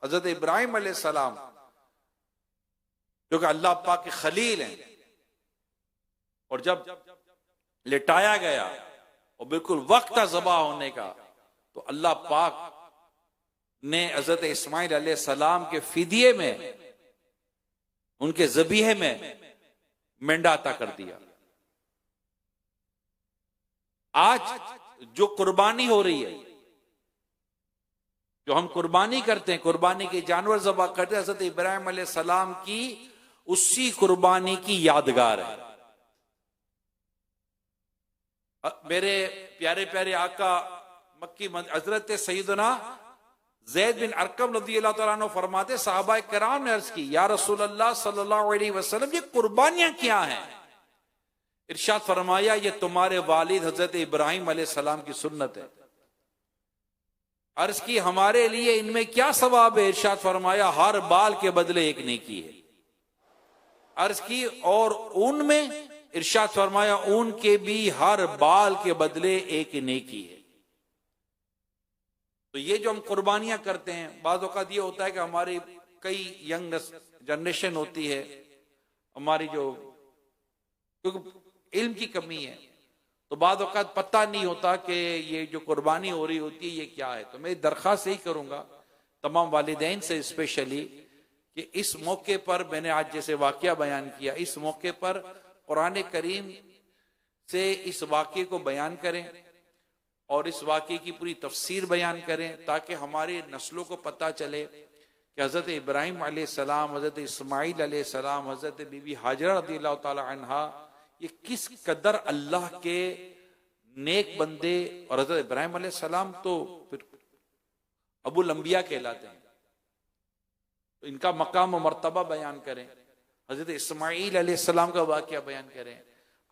हजरत इब्राहिम अलैहिस्सलाम जो कि अल्लाह पाक के खलील हैं, और जब लिटाया गया और बिल्कुल वक्त था ज़बा होने का, तो अल्लाह पाक ने हजरत इस्माइल अलैहिस्सलाम के फिदिये में, उनके ज़बीहे में मेंढा अता कर दिया। आज जो कुर्बानी हो रही है, जो हम कुर्बानी करते हैं, कुर्बानी के जानवर ज़बा करते हैं, हजरत इब्राहिम अलैहिस्सलाम की उसी कुर्बानी की यादगार है। मेरे प्यारे प्यारे आका मक्की हजरत सैयदना ज़ैद बिन अरकम रज़ियल्लाहु तआला अन्हु फरमाते, सहाबा किराम ने अर्ज की, या रसूल अल्लाह सल्लल्लाहु अलैहि वसल्लम, ये कुर्बानियां क्या हैं? इरशाद फरमाया, ये तुम्हारे वालिद हजरत इब्राहिम अलैहिस्सलाम की सुन्नत है। अर्ज की, हमारे लिए इनमें क्या सवाब है? इरशाद फरमाया, हर बाल के बदले एक नेकी है। अर्ज की, और उनमें? इरशाद फरमाया, उनके भी हर बाल के बदले एक नेकी है। तो ये जो हम कुर्बानियां करते हैं, बाज़ औक़ात ये होता है कि हमारी कई यंग जनरेशन होती है, हमारी जो, क्योंकि इल्म की कमी है, तो बाज़ औक़ात पता नहीं होता कि ये जो कुर्बानी हो रही होती है ये क्या है। तो मैं दरख्वास्त यही करूंगा तमाम वालिदैन से स्पेशली कि इस मौके पर मैंने आज जैसे वाक़या बयान किया, इस मौके पर कुरान करीम से इस वाक़े को बयान करें और इस वाक़े की पूरी तफसीर बयान करें, ताकि हमारे नस्लों को पता चले कि हज़रत इब्राहिम अलैहिस्सलाम, हज़रत इस्माइल अलैहिस्सलाम, हज़रत बीबी हाजरा रज़ियल्लाहु ताला अन्हा, ये किस कदर अल्लाह के नेक बंदे, और हज़रत इब्राहिम अलैहिस्सलाम तो फिर अबुल अंबिया कहलाते हैं, तो इनका मकाम और मर्तबा बयान करें। हज़रत इस्माइल अलैहिस्सलाम का वाक़या बयान करें।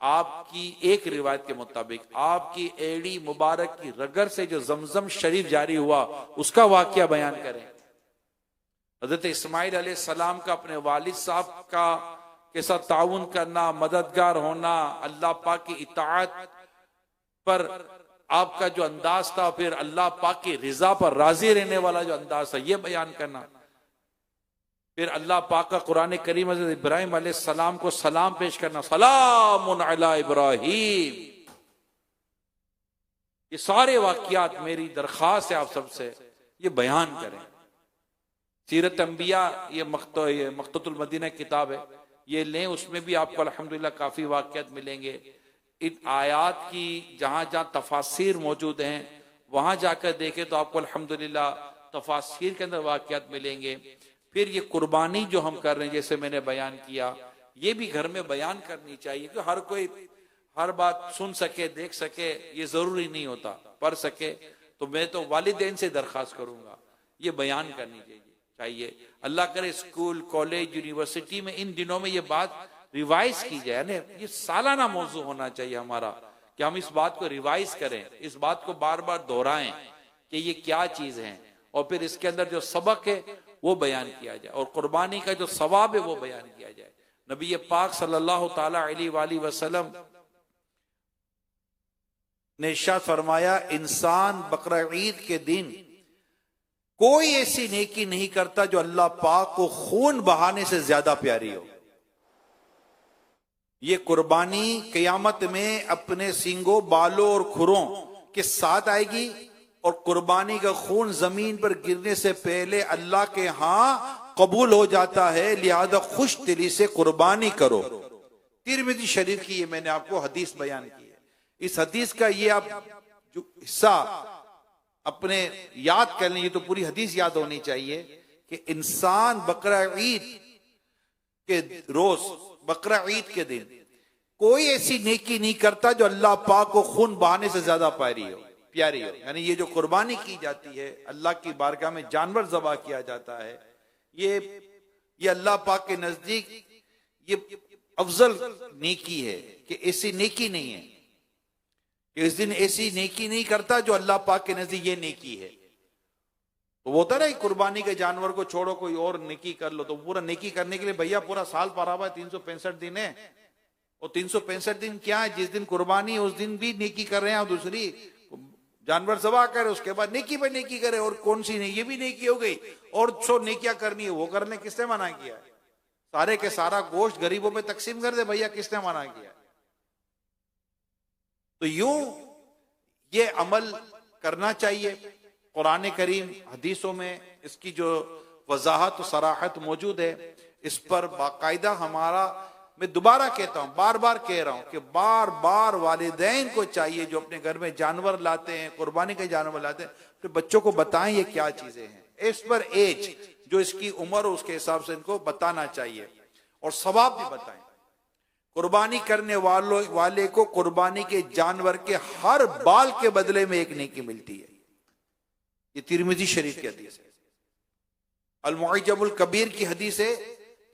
आपकी एक रिवायत के मुताबिक आपकी एड़ी मुबारक की रगर से जो जमजम शरीफ जारी हुआ, उसका वाक़या बयान करें। हज़रत इस्माइल अलैहिस्सलाम का अपने वालिद साहब का के साथ ताउन करना, मददगार होना, अल्लाह पाक की इताअत पर आपका जो अंदाज था, फिर अल्लाह पाक की रिजा पर राजी रहने वाला जो अंदाज था, ये बयान करना। फिर अल्लाह पाक का कुरान करीम हज़रत इब्राहिम अलैहिस्सलाम को सलाम पेश करना, सलामुन अला इब्राहिम। ये सारे वाक़ियात मेरी दरख्वास्त है आप सबसे, ये बयान करें। सीरत अंबिया, ये मख्तूतुल मदीना किताब है, ये लें, उसमें भी आपको अल्हम्दुलिल्लाह काफी वाक़ियात मिलेंगे। इन आयात की जहां जहां तफासिर मौजूद हैं, वहां जाकर देखें तो आपको अल्हम्दुलिल्लाह तफासिर के अंदर वाक़ियात मिलेंगे। फिर ये कुर्बानी जो हम कर रहे हैं, जैसे मैंने बयान किया, ये भी घर में बयान करनी चाहिए कि हर कोई हर बात सुन सके, देख सके, ये जरूरी नहीं होता, पढ़ सके। तो मैं तो वालिदैन से दरख्वास्त करूंगा, ये बयान करनी चाहिए। अल्लाह करे स्कूल, कॉलेज, यूनिवर्सिटी में इन दिनों में ये बात रिवाइज की जाए, यानी ये सालाना मौजू होना चाहिए हमारा, कि हम इस बात को रिवाइज करें, इस बात को बार बार दोहराएं कि ये क्या चीज है, और फिर इसके अंदर जो सबक है वो बयान किया जाए, और कुर्बानी का जो सवाब है वो बयान किया जाए। नबी पाक सल्लल्लाहु ताला अलैहि वसल्लम ने इरशाद फरमाया, इंसान बकरा ईद के दिन कोई ऐसी नेकी नहीं करता जो अल्लाह पाक को खून बहाने से ज्यादा प्यारी हो। ये कुर्बानी क़यामत में अपने सींगों, बालों और खुरों के साथ आएगी, और कुर्बानी का खून जमीन पर गिरने से पहले अल्लाह के यहां कबूल हो जाता है, लिहाजा खुश दिली से कुर्बानी करो। तिरमिज़ी शरीफ की ये मैंने आपको हदीस बयान की है। इस हदीस का ये आप जो हिस्सा अपने याद कर लें, ये तो पूरी हदीस याद होनी चाहिए कि इंसान बकरा ईद के रोज, बकरा ईद के दिन कोई ऐसी नेकी नहीं करता जो अल्लाह पाक को खून बहाने से ज्यादा प्यारी हो। यानी ये जो कुर्बानी की जाती है, अल्लाह की बारगाह में जानवर ज़बा किया जाता है, ये अल्लाह पाक के नजदीक ये अफजल नेकी है कि ऐसी नेकी नहीं है कि इस दिन ऐसी नेकी नहीं करता जो अल्लाह पाक के नजदीक ये नेकी है। तो वो होता है ना, कुर्बानी के जानवर को छोड़ो कोई और नेकी कर लो, तो पूरा नेकी करने के लिए भैया पूरा साल पड़ा हुआ है, 365 दिन है, और 365 दिन क्या है, जिस दिन कुर्बानी है उस दिन भी नेकी कर रहे हैं, और दूसरी जानवर ज़बह करे, उसके बाद नेकी पे नेकी करे, और कौन सी नहीं, ये भी नेकी हो गई, और 100 नेकियां करनी है, वो करने किसने मना किया है? सारे के सारा गोश्त गरीबों में तकसीम कर दे भैया, किसने मना किया? तो यूं ये अमल करना चाहिए। कुरान करीम हदीसों में इसकी जो वजाहत सराहत मौजूद है, इस पर बाकायदा हमारा, मैं दोबारा कहता हूं, बार बार कह रहा हूं कि बार बार वालिदैन को चाहिए जो अपने घर में जानवर लाते हैं, कुर्बानी के जानवर लाते हैं, अपने बच्चों को बताएं ये क्या चीजें हैं, एज पर एज, जो इसकी उम्र हो उसके हिसाब से इनको बताना चाहिए, और सवाब भी बताएं। कुर्बानी करने वाले को कुर्बानी के जानवर के हर बाल के बदले में एक नेकी मिलती है। ये तिरमिजी शरीफ की हदीस है, अल-मुअज्जमुल कबीर की हदीस है।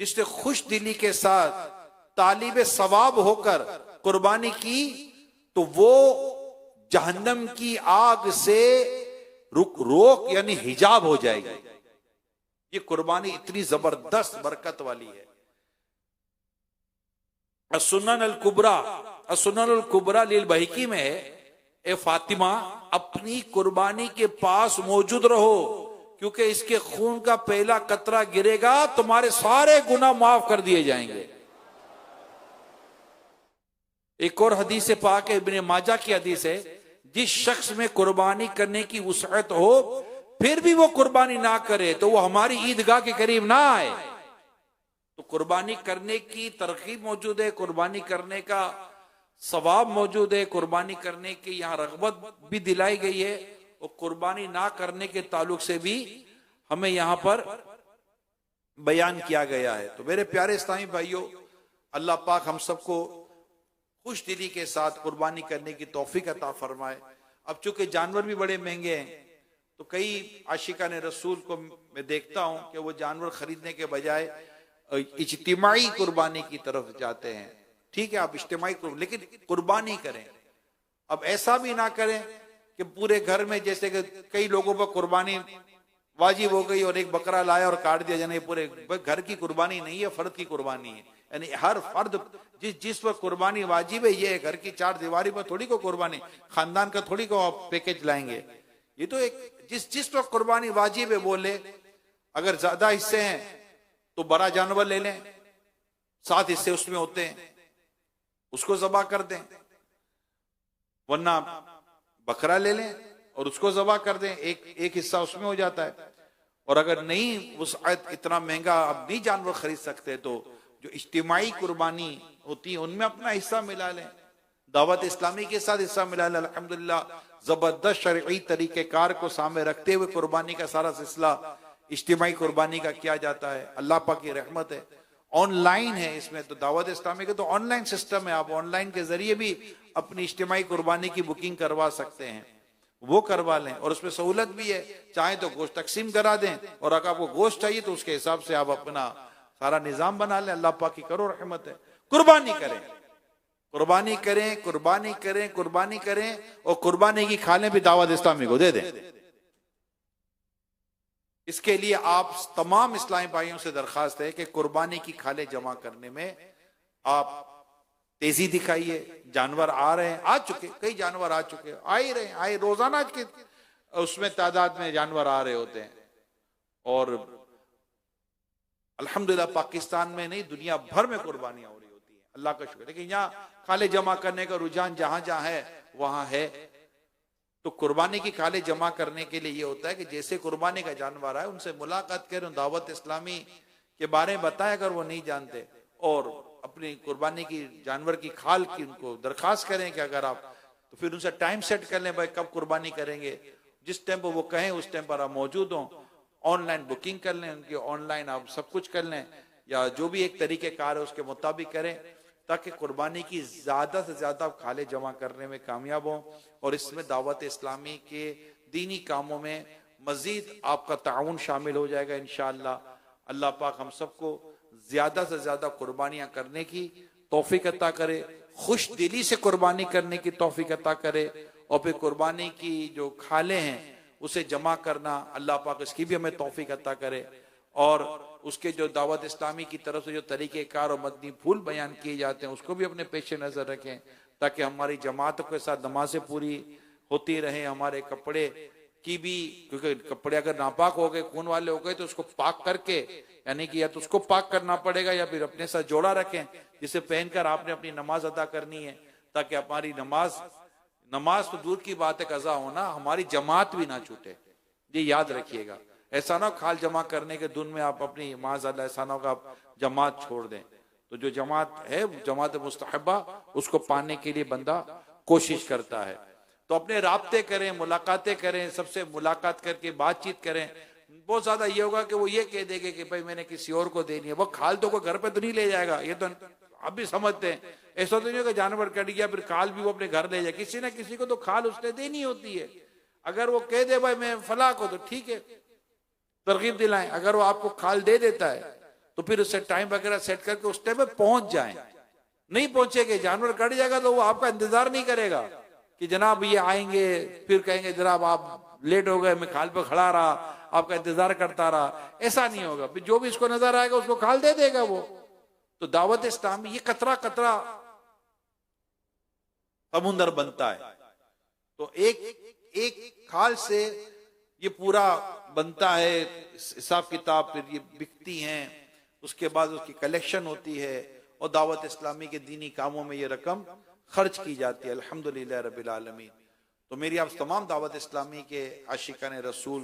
जिसने खुश दिली के साथ तालिब सवाब होकर कुर्बानी की तो वो जहन्नम की आग से रोक यानी हिजाब हो जाएगी। ये कुर्बानी इतनी जबरदस्त बरकत वाली है। सुनन अल कुबरा लिल बहकी में है, ए फातिमा अपनी कुर्बानी के पास मौजूद रहो, क्योंकि इसके खून का पहला कतरा गिरेगा तुम्हारे सारे गुनाह माफ कर दिए जाएंगे। एक और हदीस पाक है, इब्ने माजा की हदीस है, जिस शख्स में कुर्बानी करने की वुसअत हो फिर भी वो कुर्बानी ना करे तो वो हमारी ईदगाह के करीब ना आए। तो कुर्बानी करने की तरकीब मौजूद है, कुर्बानी करने का सवाब मौजूद है, कुर्बानी करने की यहाँ रगबत भी दिलाई गई है, और कुर्बानी ना करने के ताल्लुक से भी हमें यहाँ पर बयान किया गया है। तो मेरे प्यारे इस्लामी भाइयों, अल्लाह पाक हम सबको खुश दिली के साथ कुर्बानी करने की तौफीक अता फरमाए। अब चूंकि जानवर भी बड़े महंगे हैं, तो कई आशिकाने रसूल को मैं देखता हूं कि वो जानवर खरीदने के बजाय इज्तिमाई कुर्बानी की तरफ जाते हैं। ठीक है, आप इज्तिमाई लेकिन कुर्बानी करें। अब ऐसा भी ना करें कि पूरे घर में, जैसे कि कई लोगों पर कुर्बानी वाजिब हो गई और एक बकरा लाया और काट दिया, यानी पूरे घर की कुर्बानी नहीं है, फर्द की कुर्बानी है। यानी हर फर्द जिस पर कुर्बानी वाजिब है, ये घर की चार दीवारी पर थोड़ी को कुर्बानी, खानदान का थोड़ी को आप पैकेज लाएंगे। ये तो एक जिस पर कुर्बानी वाजिब है वो ले। अगर ज्यादा हिस्से हैं तो बड़ा जानवर ले लें, 7 हिस्से उसमें होते हैं, उसको ज़बा कर दें, वरना बकरा ले लें और उसको ज़बा कर दें, एक हिस्सा उसमें हो जाता है। और अगर नहीं वुसअत, इतना महंगा अब नहीं जानवर खरीद सकते, तो जो इज्तिमाई कुर्बानी होती है उनमें अपना हिस्सा मिला लें, दावत इस्लामी के साथ हिस्सा मिला लें। अल्हम्दुलिल्लाह जबरदस्त शरई तरीक़ेकार को सामने रखते हुए कुर्बानी का सारा सिलसिला इज्तिमाई कुर्बानी का किया जाता है। अल्लाह पाक की रहमत है, ऑनलाइन है इसमें, तो दावत इस्लामी के तो ऑनलाइन सिस्टम है, आप ऑनलाइन के जरिए भी अपनी इज्तिमाई कुर्बानी की बुकिंग करवा सकते हैं, वो करवा लें। और उसमें सहूलत भी है, चाहे तो गोश्त तकसीम करा दें, और अगर आपको गोश्त चाहिए तो उसके हिसाब से आप अपना सारा निजाम बना लें। अल्लाह पाक की करो रहमत है। कुर्बानी करें, कुर्बानी करें, कुर्बानी करें, कुर्बानी करें, और कुर्बानी की खालें भी दावत इस्लामी को दे दें। इसके लिए आप तमाम इस्लामी भाइयों से दरखास्त है कि कुर्बानी की खालें जमा करने में आप तेजी दिखाइए। जानवर आ रहे हैं, आ चुके, कई जानवर आ चुके, आ ही रहे, आए रोजाना के उसमें तादाद में जानवर आ रहे होते हैं। और अल्हम्दुलिल्लाह पाकिस्तान में नहीं, दुनिया भर में कुर्बानियां हो रही होती है, अल्लाह का शुक्र। लेकिन यहाँ खाले जमा करने का रुझान जहां जहां है वहां है। तो कुर्बानी की खाले जमा करने के लिए ये होता है कि जैसे कुर्बानी का जानवर आए उनसे मुलाकात करें, दावत इस्लामी के बारे में बताएं अगर वो नहीं जानते, और अपनी कुर्बानी की जानवर की खाल की उनको दरखास्त करें कि अगर आप, तो फिर उनसे टाइम सेट कर लें, भाई कब कुर्बानी करेंगे, जिस टाइम पर वो कहें उस टाइम पर आप मौजूद हों। ऑनलाइन बुकिंग कर लें उनकी, ऑनलाइन आप सब कुछ कर लें, या जो भी एक तरीके कार है उसके मुताबिक करें, ताकि कुर्बानी की ज्यादा से ज्यादा खाले जमा करने में कामयाब हों। और इसमें दावत इस्लामी के दीनी कामों में मजीद आपका ताउन शामिल हो जाएगा इंशाअल्लाह। अल्लाह पाक हम सबको ज्यादा से ज्यादा कुर्बानियां करने की तौफीक अता करे, खुश दिली से कुर्बानी करने की तौफीक अता करे, और फिर कुर्बानी की जो खाले हैं उसे जमा करना, अल्लाह पाक इसकी भी हमें तौफीक अता करे। और उसके जो दावत इस्लामी की तरफ से जो तरीके कार और मदनी फूल बयान किए जाते हैं उसको भी अपने पेश नजर रखें, ताकि हमारी जमात के साथ नमाजें पूरी होती रहे, हमारे कपड़े की भी, क्योंकि कपड़े अगर नापाक हो गए, खून वाले हो गए, तो उसको पाक करके, यानी कि या तो उसको पाक करना पड़ेगा या फिर अपने साथ जोड़ा रखें जिसे पहनकर आपने अपनी नमाज अदा करनी है, ताकि हमारी नमाज तो दूर की बात है कज़ा होना, हमारी जमात भी ना छूटे। ये याद रखिएगा। ऐसा ना खाल जमा करने के धुन में आप अपनी माज़अल्लाह ऐसा ना हो आप जमात छोड़ दें। तो जो जमात है, जमात मुस्तहब्बा, उसको पाने के लिए बंदा कोशिश करता है। तो अपने राब्ते करें, मुलाकातें करें, सबसे मुलाकात करके बातचीत करें। बहुत ज्यादा ये होगा कि वो ये कह देंगे कि भाई मैंने किसी और को देनी है, वो खाल तो कोई घर पे तो नहीं ले जाएगा, ये तो आप भी समझते हैं। ऐसा तो नहीं होगा जानवर कट गया फिर खाल भी वो अपने घर ले जाए, किसी ना किसी को तो खाल उसने देनी होती है। अगर वो कह दे भाई मैं फला को, तो ठीक है, तरगीब दिलाएं। अगर वो आपको खाल दे देता है तो फिर उससे टाइम वगैरह सेट करके उस टाइम पे पहुंच जाएं। नहीं पहुंचेंगे, जानवर कट जाएगा तो वो आपका इंतजार नहीं करेगा कि जनाब ये आएंगे, फिर कहेंगे जनाब आप लेट हो गए, मैं खाल पे खड़ा रहा, आपका इंतजार करता रहा। ऐसा नहीं होगा, फिर जो भी इसको नजर आएगा उसको खाल दे देगा वो। तो दावत इस्लामी ये कतरा कतरा समुंदर बनता है। तो एक खाल से ये पूरा बनता है हिसाब किताब, फिर ये बिकती हैं, उसके बाद उसकी कलेक्शन होती है और दावत इस्लामी के दीनी कामों में ये रकम खर्च की जाती है। अल्हम्दुलिल्लाह रब्बिल आलमीन। तो मेरी आप तमाम दावत इस्लामी के आशिकान रसूल,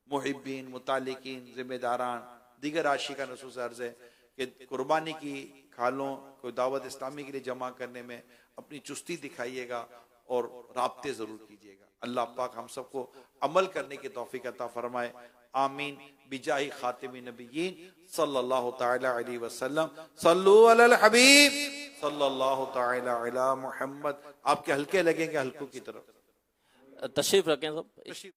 मुहिब्बीन, मुतालिकीन, जिम्मेदारान, दीगर आशिकान रसूल से अर्ज है कि कुर्बानी की खालों को दावत इस्लामी के लिए जमा करने में अपनी चुस्ती दिखाइएगा और राब्ते जरूर कीजिएगा। अल्लाह पाक हम सबको अमल करने की तौफीक अता फरमाए। आमीन बिजाही खातिमी नबिय्यीन सल्लल्लाहु तआला अलैहि वसल्लम। सल्लु अलल हबीब सल्लल्लाहु तआला अला मुहम्मद। आपके हल्के लगेंगे हल्कों की तरफ। तशरीफ रखें सब।